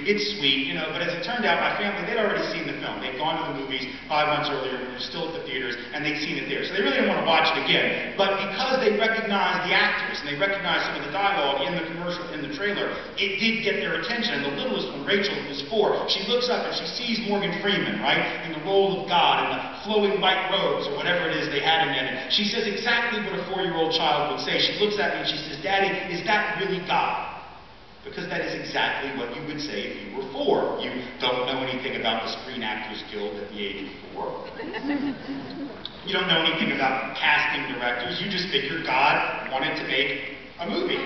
It's sweet, but as it turned out, my family, they'd already seen the film. They'd gone to the movies 5 months earlier, we were still at the theaters, and they'd seen it there. So they really didn't want to watch it again. But because they recognized the actors, and they recognized some of the dialogue in the commercial, in the trailer, it did get their attention. And the littlest one, Rachel, who was 4, she looks up and she sees Morgan Freeman, right, in the role of God, in the flowing white robes, or whatever it is they had him in. And she says exactly what a 4-year-old child would say. She looks at me and she says, "Daddy, is that really God?" Because that is exactly what you would say if you were 4. You don't know anything about the Screen Actors Guild at the age of 4. You don't know anything about casting directors. You just figure God wanted to make a movie.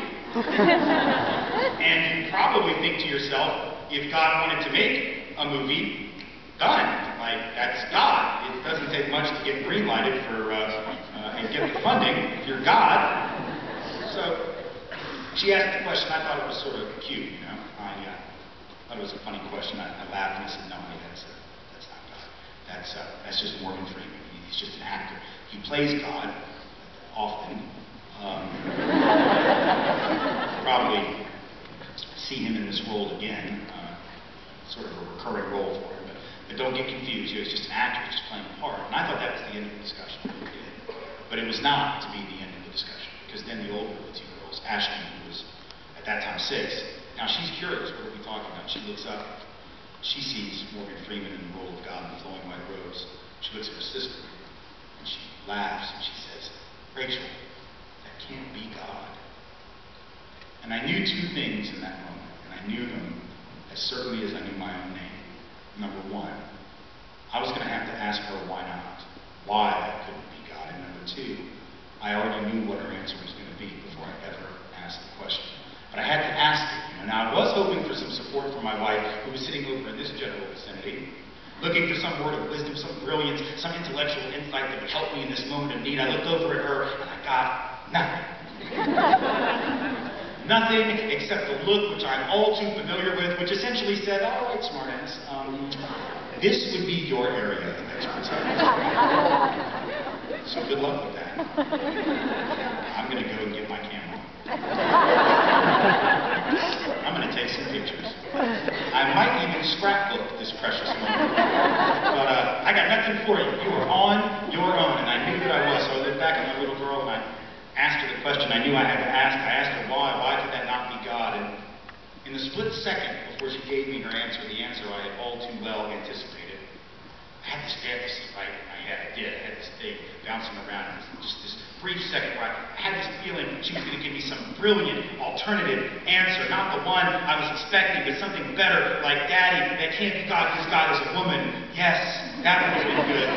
And you probably think to yourself, if God wanted to make a movie, done. Like, that's God. It doesn't take much to get green-lighted for, and get the funding if you're God. So, she asked the question. I thought it was sort of cute, I thought it was a funny question. I laughed and I said, "No, honey, that's not God. That's just Morgan Freeman. He's just an actor. He plays God often. Probably see him in this role again, sort of a recurring role for him. But don't get confused. He was just an actor, just playing a part." And I thought that was the end of the discussion. But it was not to be the end of the discussion, because then the older of the 2 girls, Ashley, who was at that time 6, now she's curious. What are we talking about? She looks up. She sees Morgan Freeman in the role of God in the flowing white robes. She looks at her sister and she laughs and she says, "Rachel, that can't be God." And I knew 2 things in that moment, and I knew them as certainly as I knew my own name. Number 1, I was going to have to ask her why not, why that couldn't be God. And number 2, I already knew what her answer was going to be before I ever asked the question. But I had to ask it. Now, I was hoping for some support from my wife, who was sitting over in this general vicinity, looking for some word of wisdom, some brilliance, some intellectual insight that would help me in this moment of need. I looked over at her and I got nothing. Nothing except the look which I'm all too familiar with, which essentially said, "All right, smartass, this would be your area of expertise. So good luck with that. I'm going to go and get my camera. I'm going to take some pictures. I might even scrapbook this precious moment. But I got nothing for you. You are on your own." And I knew that I was. So I looked back at my little girl and I asked her the question I knew I had to ask. I asked her why. Why could that not be God? And in the split second before she gave me her answer, the answer I had all too well anticipated, I had this fantasy right in my head. I did. I had this thing bouncing around. Just this brief second where I had this feeling she was going to give me some brilliant alternative answer. Not the one I was expecting, but something better, like, "Daddy, that can't be God because God is a woman." Yes, that would have been good.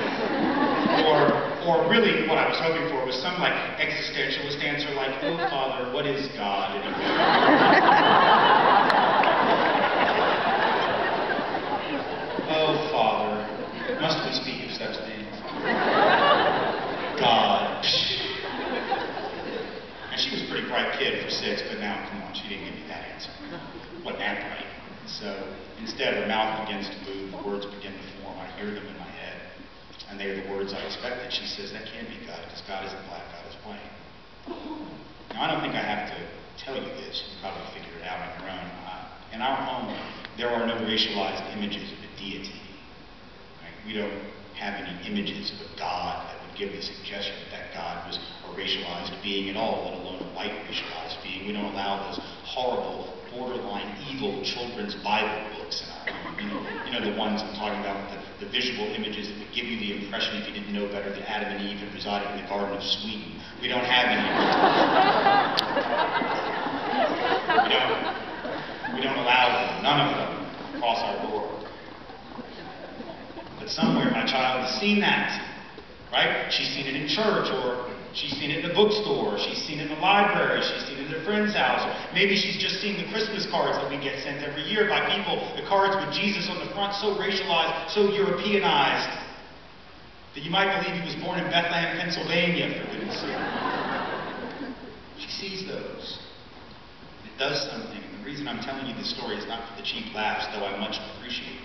Or really what I was hoping for was some, like, existentialist answer like, "Oh, Father, what is God anyway?" "Oh, Father, must we speak of such things? God." And she was a pretty bright kid for 6, but now, come on, she didn't give me that answer. Wasn't that bright? So instead, her mouth begins to move, the words begin to form. I hear them in my head, and they are the words I expected. She says, "That can't be God, because God isn't black, God is white." Now, I don't think I have to tell you this. You can probably figure it out on your own. In our home, there are no racialized images of a deity. Right? We don't have any images of a God that would give the suggestion that God was a racialized being at all, let alone a white racialized being. We don't allow those horrible, borderline evil children's Bible books in our home. You know the ones I'm talking about, the visual images that would give you the impression, if you didn't know better, that Adam and Eve had resided in the Garden of Sweden. We don't have any of those. We don't allow them, none of them, across our door. But somewhere my child has seen that, right? She's seen it in church, or she's seen it in a bookstore, she's seen it in a library, she's seen it at a friend's house, or maybe she's just seen the Christmas cards that we get sent every year by people, the cards with Jesus on the front, so racialized, so Europeanized, that you might believe he was born in Bethlehem, Pennsylvania, for goodness sake. She sees those. It does something. And the reason I'm telling you this story is not for the cheap laughs, though I much appreciate them.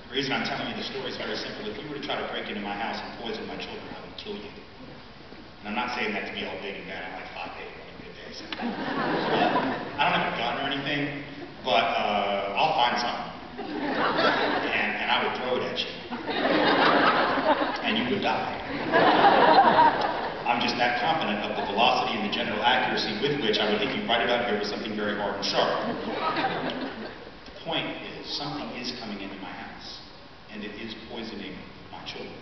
The reason I'm telling you this story is very simple. If you were to try to break into my house and poison my children, I would kill you. And I'm not saying that to be all big and bad. I'm like 5'8" on a good day. So. I don't have a gun or anything, but I'll find some. And I would throw it at you. And you would die. I'm just that confident of the velocity and the general accuracy with which I would hit you right about here with something very hard and sharp. The point is, something is coming into my house, and it is poisoning my children.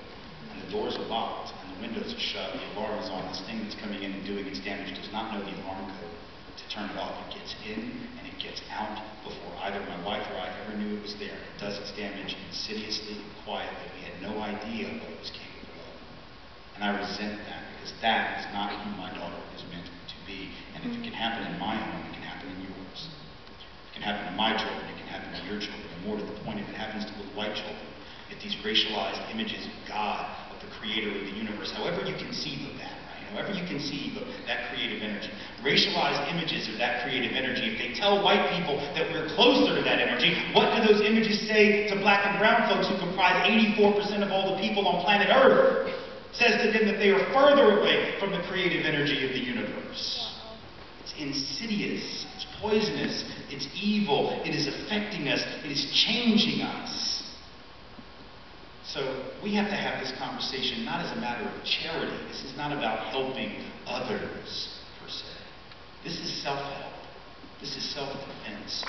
And the doors are locked, and the windows are shut, the alarm is on. This thing that's coming in and doing its damage does not know the alarm code to turn it off. It gets in, and it gets out before either my wife or I ever knew it was there. It does its damage insidiously and quietly. We had no idea what it was capable of. And I resent that, because that is not who my daughter is meant to be. And if it can happen in my home, it can happen in yours. It can happen to my children, it can happen to your children. And more to the point, if it happens to little white children, if these racialized images of God, of the creator of the universe, however you conceive of that, right? However you conceive of that creative energy, racialized images of that creative energy, if they tell white people that we're closer to that energy, what do those images say to black and brown folks who comprise 84% of all the people on planet Earth? It says to them that they are further away from the creative energy of the universe. It's insidious, it's poisonous, it's evil, it is affecting us, it is changing us. So we have to have this conversation not as a matter of charity. This is not about helping others, per se. This is self-help. This is self-defense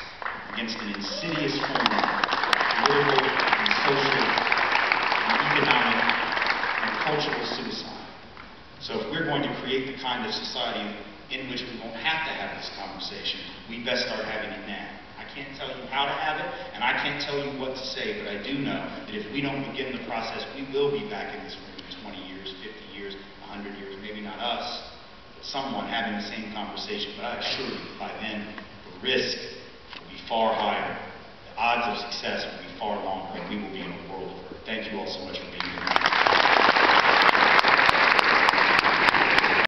against an insidious form of political and social and economic and cultural suicide. So if we're going to create the kind of society in which we won't have to have this conversation, we best start having it now. I can't tell you how to have it, and I can't tell you what to say, but I do know that if we don't begin the process, we will be back in this room in 20 years, 50 years, 100 years, maybe not us, but someone having the same conversation. But I assure you, by then, the risk will be far higher. The odds of success will be far longer, and we will be in a world of hurt. Thank you all so much for being here.